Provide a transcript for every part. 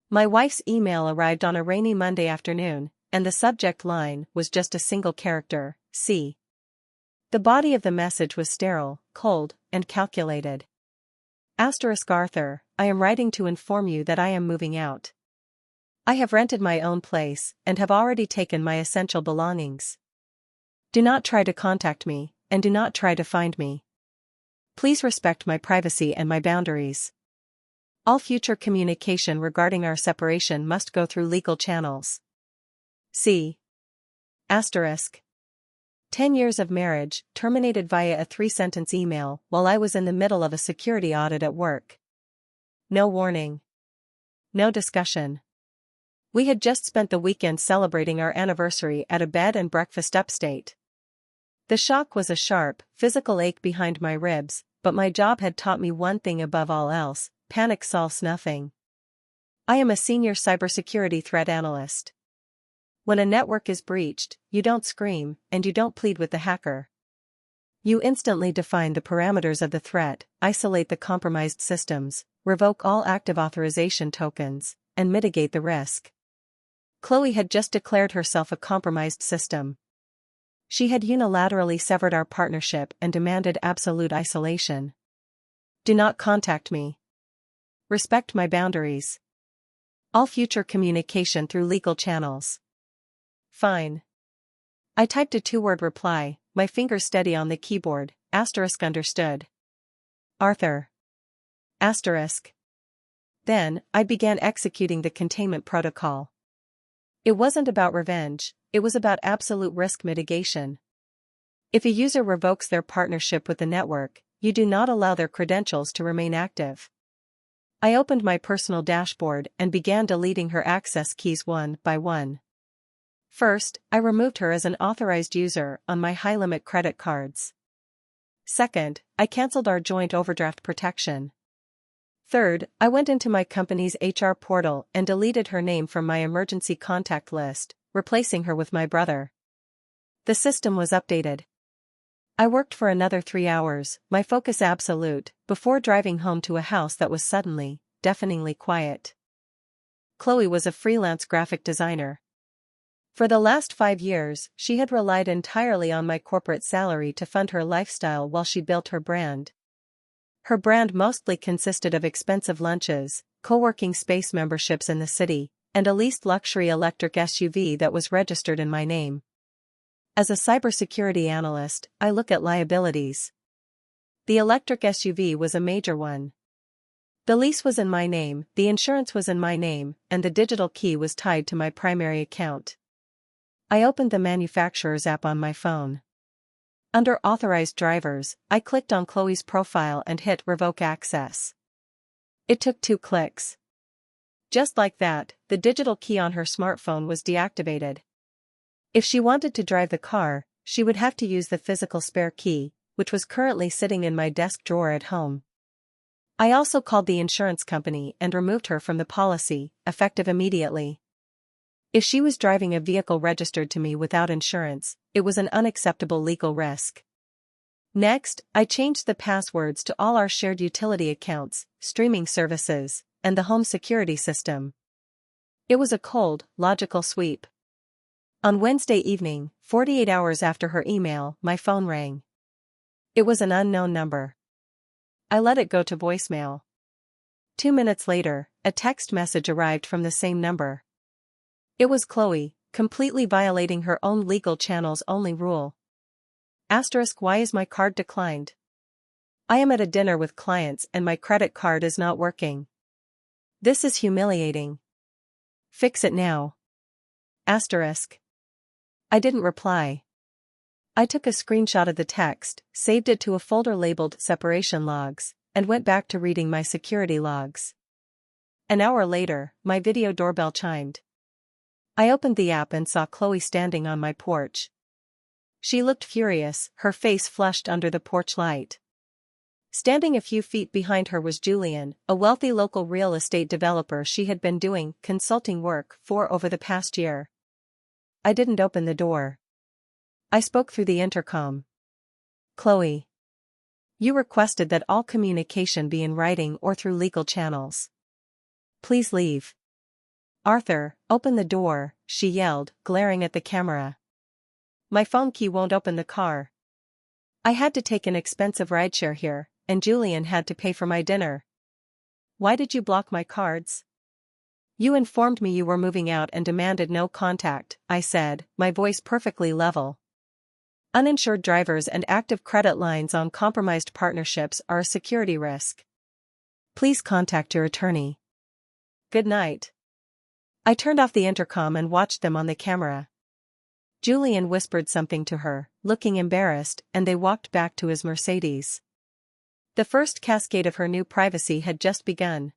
My wife's email arrived on a rainy Monday afternoon, and the subject line was just a single character, C. The body of the message was sterile, cold, and calculated. Arthur, I am writing to inform you that I am moving out. I have rented my own place and have already taken my essential belongings. Do not try to contact me, and do not try to find me. Please respect my privacy and my boundaries. All future communication regarding our separation must go through legal channels. C. 10 years of marriage, terminated via a 3-sentence email while I was in the middle of a security audit at work. No warning. No discussion. We had just spent the weekend celebrating our anniversary at a bed and breakfast upstate. The shock was a sharp, physical ache behind my ribs, but my job had taught me one thing above all else: panic solves nothing. I am a senior cybersecurity threat analyst. When a network is breached, you don't scream, and you don't plead with the hacker. You instantly define the parameters of the threat, isolate the compromised systems, revoke all active authorization tokens, and mitigate the risk. Chloe had just declared herself a compromised system. She had unilaterally severed our partnership and demanded absolute isolation. Do not contact me. Respect my boundaries. All future communication through legal channels. Fine. I typed a 2-word reply, my fingers steady on the keyboard. Understood. Arthur. Then, I began executing the containment protocol. It wasn't about revenge, it was about absolute risk mitigation. If a user revokes their partnership with the network, you do not allow their credentials to remain active. I opened my personal dashboard and began deleting her access keys one by one. First, I removed her as an authorized user on my high-limit credit cards. Second, I canceled our joint overdraft protection. Third, I went into my company's HR portal and deleted her name from my emergency contact list, replacing her with my brother. The system was updated. I worked for another 3 hours, my focus absolute, before driving home to a house that was suddenly, deafeningly quiet. Chloe was a freelance graphic designer. For the last 5 years, she had relied entirely on my corporate salary to fund her lifestyle while she built her brand. Her brand mostly consisted of expensive lunches, co-working space memberships in the city, and a leased luxury electric SUV that was registered in my name. As a cybersecurity analyst, I look at liabilities. The electric SUV was a major one. The lease was in my name, the insurance was in my name, and the digital key was tied to my primary account. I opened the manufacturer's app on my phone. Under Authorized Drivers, I clicked on Chloe's profile and hit Revoke Access. It took 2 clicks. Just like that, the digital key on her smartphone was deactivated. If she wanted to drive the car, she would have to use the physical spare key, which was currently sitting in my desk drawer at home. I also called the insurance company and removed her from the policy, effective immediately. If she was driving a vehicle registered to me without insurance, it was an unacceptable legal risk. Next, I changed the passwords to all our shared utility accounts, streaming services, and the home security system. It was a cold, logical sweep. On Wednesday evening, 48 hours after her email, my phone rang. It was an unknown number. I let it go to voicemail. 2 minutes later, a text message arrived from the same number. It was Chloe, completely violating her own legal channel's only rule. Why is my card declined? I am at a dinner with clients and my credit card is not working. This is humiliating. Fix it now. I didn't reply. I took a screenshot of the text, saved it to a folder labeled Separation Logs, and went back to reading my security logs. An hour later, my video doorbell chimed. I opened the app and saw Chloe standing on my porch. She looked furious, her face flushed under the porch light. Standing a few feet behind her was Julian, a wealthy local real estate developer she had been doing consulting work for over the past year. I didn't open the door. I spoke through the intercom. Chloe. You requested that all communication be in writing or through legal channels. Please leave. Arthur, open the door, she yelled, glaring at the camera. My phone key won't open the car. I had to take an expensive rideshare here, and Julian had to pay for my dinner. Why did you block my cards? You informed me you were moving out and demanded no contact, I said, my voice perfectly level. Uninsured drivers and active credit lines on compromised partnerships are a security risk. Please contact your attorney. Good night. I turned off the intercom and watched them on the camera. Julian whispered something to her, looking embarrassed, and they walked back to his Mercedes. The first cascade of her new privacy had just begun.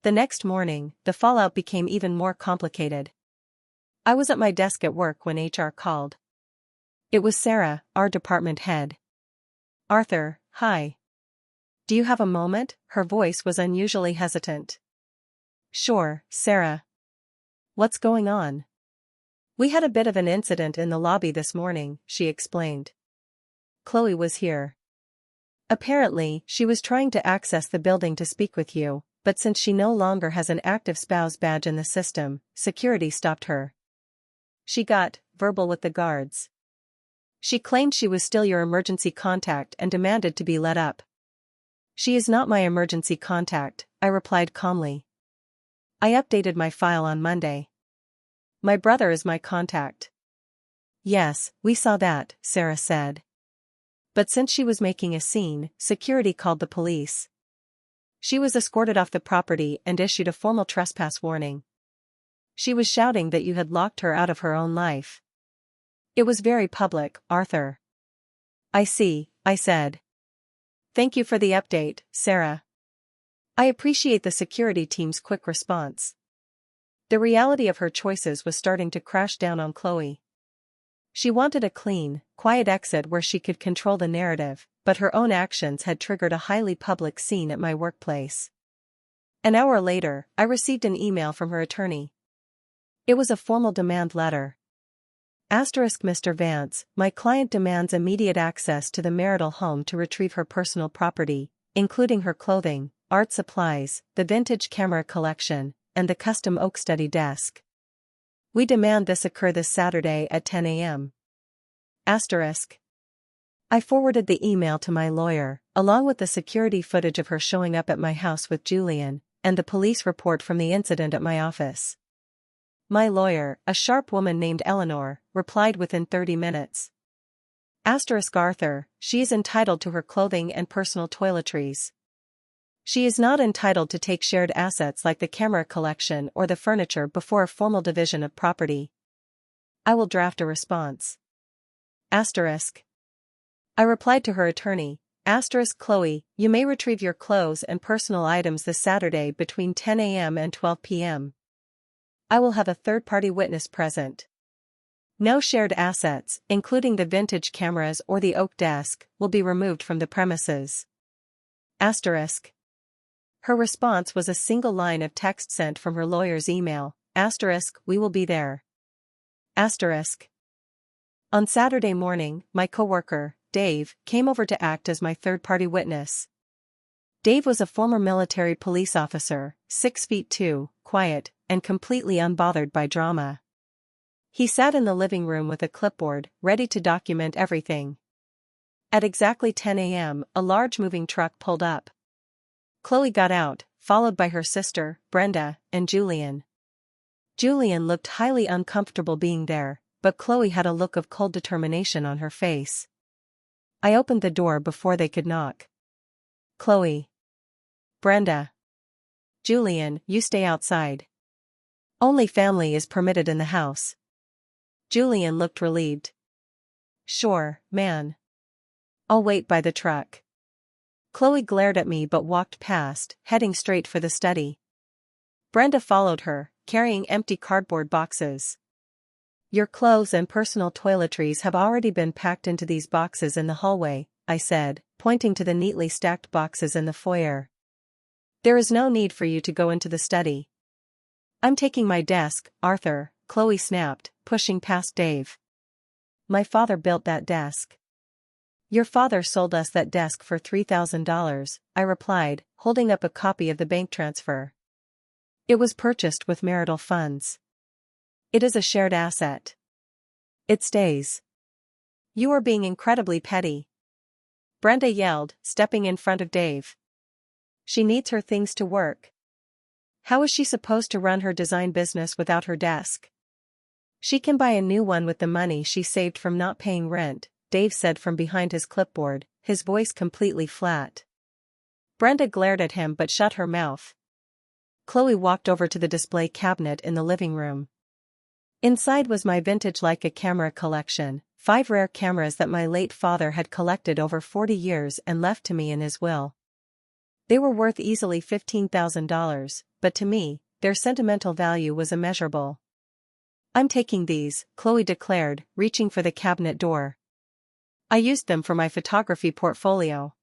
The next morning, the fallout became even more complicated. I was at my desk at work when HR called. It was Sarah, our department head. Arthur, hi. Do you have a moment? Her voice was unusually hesitant. Sure, Sarah. What's going on? We had a bit of an incident in the lobby this morning, she explained. Chloe was here. Apparently, she was trying to access the building to speak with you, but since she no longer has an active spouse badge in the system, security stopped her. She got verbal with the guards. She claimed she was still your emergency contact and demanded to be let up. She is not my emergency contact, I replied calmly. I updated my file on Monday. My brother is my contact. Yes, we saw that, Sarah said. But since she was making a scene, security called the police. She was escorted off the property and issued a formal trespass warning. She was shouting that you had locked her out of her own life. It was very public, Arthur. I see, I said. Thank you for the update, Sarah. I appreciate the security team's quick response. The reality of her choices was starting to crash down on Chloe. She wanted a clean, quiet exit where she could control the narrative, but her own actions had triggered a highly public scene at my workplace. An hour later, I received an email from her attorney. It was a formal demand letter. Mr. Vance, my client demands immediate access to the marital home to retrieve her personal property, including her clothing, art supplies, the vintage camera collection, and the custom oak study desk. We demand this occur this Saturday at 10 a.m. I forwarded the email to my lawyer, along with the security footage of her showing up at my house with Julian, and the police report from the incident at my office. My lawyer, a sharp woman named Eleanor, replied within 30 minutes. Arthur, she is entitled to her clothing and personal toiletries. She is not entitled to take shared assets like the camera collection or the furniture before a formal division of property. I will draft a response. I replied to her attorney, Chloe, you may retrieve your clothes and personal items this Saturday between 10 a.m. and 12 p.m. I will have a third-party witness present. No shared assets, including the vintage cameras or the oak desk, will be removed from the premises. Her response was a single line of text sent from her lawyer's email, we will be there. On Saturday morning, my coworker, Dave, came over to act as my third-party witness. Dave was a former military police officer, 6'2", quiet, and completely unbothered by drama. He sat in the living room with a clipboard, ready to document everything. At exactly 10 a.m., a large moving truck pulled up. Chloe got out, followed by her sister, Brenda, and Julian. Julian looked highly uncomfortable being there, but Chloe had a look of cold determination on her face. I opened the door before they could knock. Chloe. Brenda. Julian, you stay outside. Only family is permitted in the house. Julian looked relieved. Sure, man. I'll wait by the truck. Chloe glared at me but walked past, heading straight for the study. Brenda followed her, carrying empty cardboard boxes. Your clothes and personal toiletries have already been packed into these boxes in the hallway, I said, pointing to the neatly stacked boxes in the foyer. There is no need for you to go into the study. I'm taking my desk, Arthur, Chloe snapped, pushing past Dave. My father built that desk. Your father sold us that desk for $3,000, I replied, holding up a copy of the bank transfer. It was purchased with marital funds. It is a shared asset. It stays. You are being incredibly petty. Brenda yelled, stepping in front of Dave. She needs her things to work. How is she supposed to run her design business without her desk? She can buy a new one with the money she saved from not paying rent, Dave said from behind his clipboard, his voice completely flat. Brenda glared at him but shut her mouth. Chloe walked over to the display cabinet in the living room. Inside was my vintage Leica camera collection, 5 rare cameras that my late father had collected over 40 years and left to me in his will. They were worth easily $15,000, but to me, their sentimental value was immeasurable. I'm taking these, Chloe declared, reaching for the cabinet door. I used them for my photography portfolio.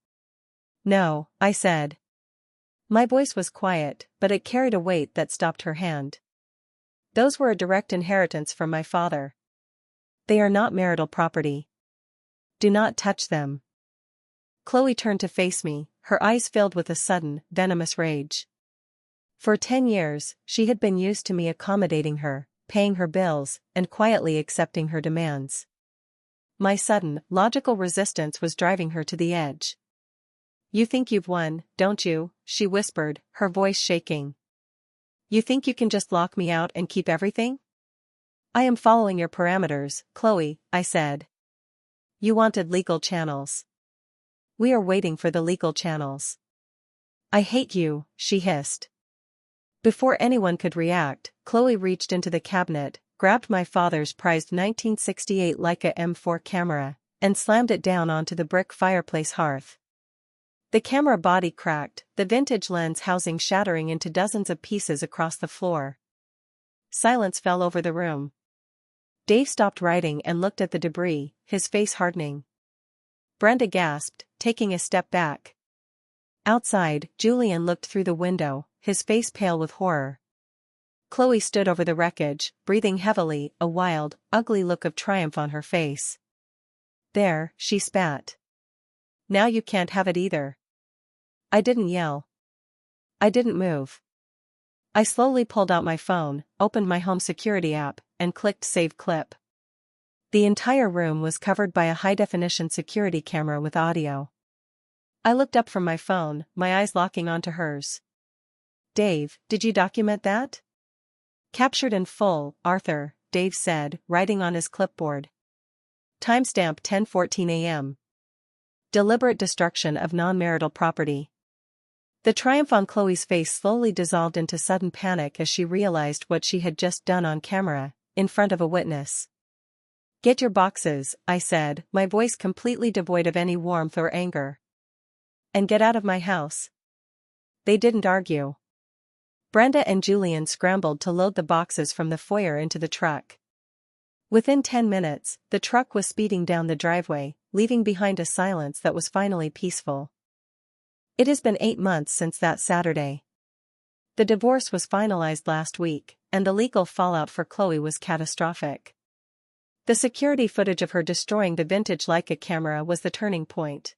No, I said. My voice was quiet, but it carried a weight that stopped her hand. Those were a direct inheritance from my father. They are not marital property. Do not touch them. Chloe turned to face me, her eyes filled with a sudden, venomous rage. For 10 years, she had been used to me accommodating her, paying her bills, and quietly accepting her demands. My sudden, logical resistance was driving her to the edge. You think you've won, don't you? She whispered, her voice shaking. You think you can just lock me out and keep everything? I am following your parameters, Chloe, I said. You wanted legal channels. We are waiting for the legal channels. I hate you, she hissed. Before anyone could react, Chloe reached into the cabinet, grabbed my father's prized 1968 Leica M4 camera, and slammed it down onto the brick fireplace hearth. The camera body cracked, the vintage lens housing shattering into dozens of pieces across the floor. Silence fell over the room. Dave stopped writing and looked at the debris, his face hardening. Brenda gasped, taking a step back. Outside, Julian looked through the window, his face pale with horror. Chloe stood over the wreckage, breathing heavily, a wild, ugly look of triumph on her face. There, she spat. Now you can't have it either. I didn't yell. I didn't move. I slowly pulled out my phone, opened my home security app, and clicked Save Clip. The entire room was covered by a high-definition security camera with audio. I looked up from my phone, my eyes locking onto hers. Dave, did you document that? Captured in full, Arthur, Dave said, writing on his clipboard. Timestamp 10:14 a.m. Deliberate destruction of non-marital property. The triumph on Chloe's face slowly dissolved into sudden panic as she realized what she had just done on camera, in front of a witness. Get your boxes, I said, my voice completely devoid of any warmth or anger. And get out of my house. They didn't argue. Brenda and Julian scrambled to load the boxes from the foyer into the truck. Within 10 minutes, the truck was speeding down the driveway, leaving behind a silence that was finally peaceful. It has been 8 months since that Saturday. The divorce was finalized last week, and the legal fallout for Chloe was catastrophic. The security footage of her destroying the vintage Leica camera was the turning point.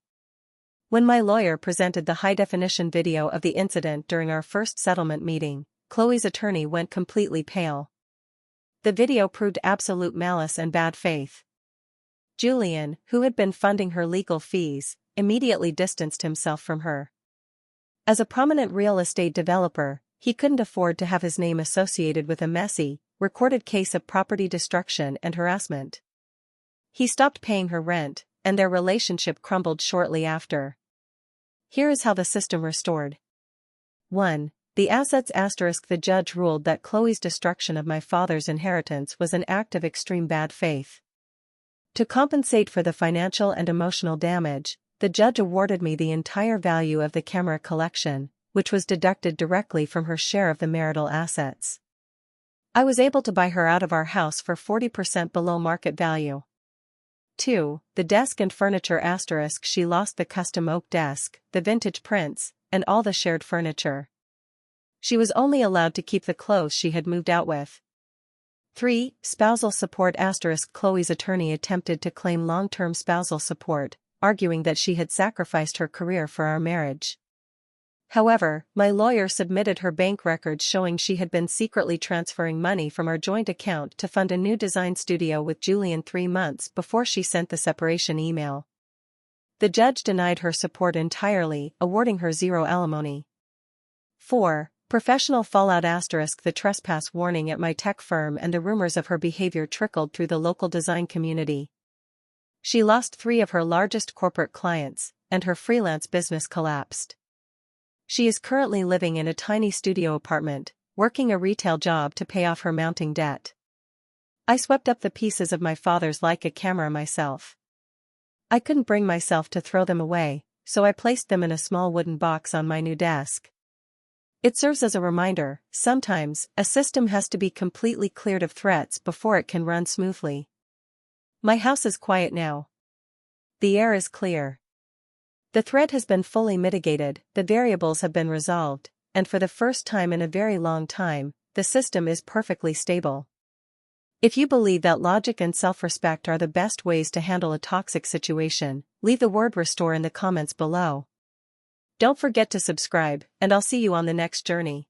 When my lawyer presented the high-definition video of the incident during our first settlement meeting, Chloe's attorney went completely pale. The video proved absolute malice and bad faith. Julian, who had been funding her legal fees, immediately distanced himself from her. As a prominent real estate developer, he couldn't afford to have his name associated with a messy, recorded case of property destruction and harassment. He stopped paying her rent, and their relationship crumbled shortly after. Here is how the system restored. 1. The assets *. The judge ruled that Chloe's destruction of my father's inheritance was an act of extreme bad faith. To compensate for the financial and emotional damage, the judge awarded me the entire value of the camera collection, which was deducted directly from her share of the marital assets. I was able to buy her out of our house for 40% below market value. 2. The desk and furniture *. She lost the custom oak desk, the vintage prints, and all the shared furniture. She was only allowed to keep the clothes she had moved out with. 3. Spousal support *. Chloe's attorney attempted to claim long-term spousal support, arguing that she had sacrificed her career for our marriage. However, my lawyer submitted her bank records showing she had been secretly transferring money from our joint account to fund a new design studio with Julian 3 months before she sent the separation email. The judge denied her support entirely, awarding her zero alimony. 4. Professional fallout. The trespass warning at my tech firm and the rumors of her behavior trickled through the local design community. She lost 3 of her largest corporate clients, and her freelance business collapsed. She is currently living in a tiny studio apartment, working a retail job to pay off her mounting debt. I swept up the pieces of my father's Leica camera myself. I couldn't bring myself to throw them away, so I placed them in a small wooden box on my new desk. It serves as a reminder, sometimes, a system has to be completely cleared of threats before it can run smoothly. My house is quiet now. The air is clear. The threat has been fully mitigated, the variables have been resolved, and for the first time in a very long time, the system is perfectly stable. If you believe that logic and self-respect are the best ways to handle a toxic situation, leave the word restore in the comments below. Don't forget to subscribe, and I'll see you on the next journey.